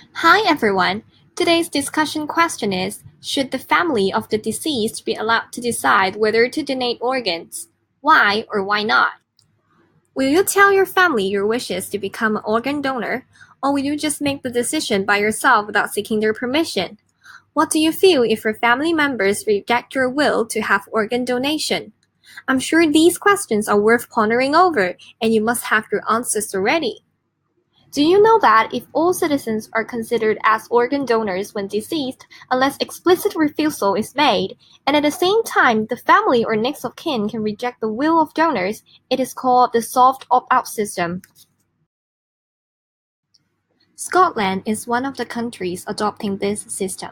Hi everyone. Today's discussion question is, should the family of the deceased be allowed to decide whether to donate organs? Why or why not? Will you tell your family your wishes to become an organ donor, or will you just make the decision by yourself without seeking their permission? What do you feel if your family members reject your will to have organ donation? I'm sure these questions are worth pondering over, and you must have your answers already. Do you know that if all citizens are considered as organ donors when deceased, unless explicit refusal is made, and at the same time the family or next of kin can reject the will of donors, it is called the soft opt-out system. Scotland is one of the countries adopting this system.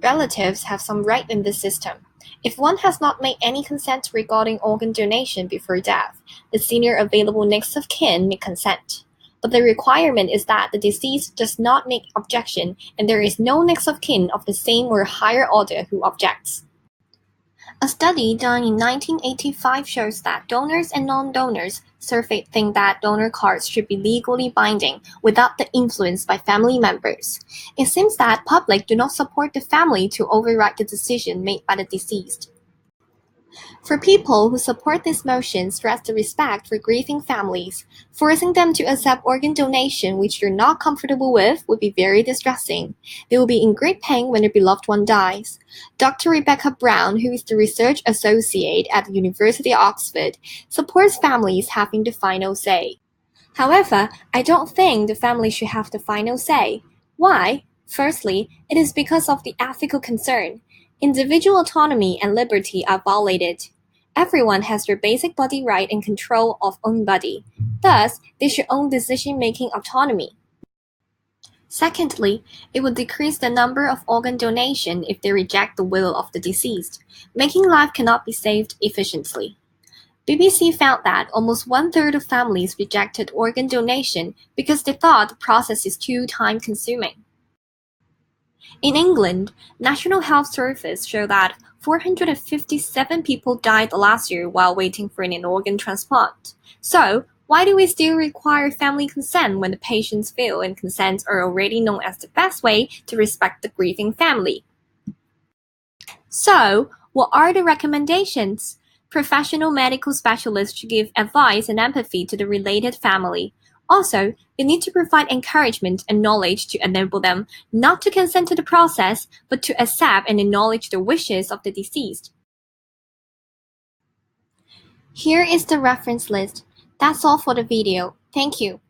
Relatives have some right in this system. If one has not made any consent regarding organ donation before death, the senior available next of kin may consent. But the requirement is that the deceased does not make objection and there is no next of kin of the same or higher order who objects. A study done in 1985 shows that donors and non-donors surveyed think that donor cards should be legally binding without the influence by family members. It seems that public do not support the family to override the decision made by the deceased. For people who support this motion stress the respect for grieving families. Forcing them to accept organ donation which you're not comfortable with would be very distressing. They will be in great pain when their beloved one dies. Dr. Rebecca Brown, who is the research associate at the University of Oxford, supports families having the final say. However, I don't think the family should have the final say. Why? Firstly, it is because of the ethical concern. Individual autonomy and liberty are violated. Everyone has their basic body right and control of own body. Thus, they should own decision-making autonomy. Secondly, it would decrease the number of organ donation if they reject the will of the deceased, making life cannot be saved efficiently. BBC found that almost one-third of families rejected organ donation because they thought the process is too time-consuming. In England, National Health Service showed that 457 people died last year while waiting for an organ transplant. So, why do we still require family consent when the patient's will and consent are already known as the best way to respect the grieving family? So, what are the recommendations? Professional medical specialists should give advice and empathy to the related family. Also, they need to provide encouragement and knowledge to enable them not to consent to the process, but to accept and acknowledge the wishes of the deceased. Here is the reference list. That's all for the video. Thank you.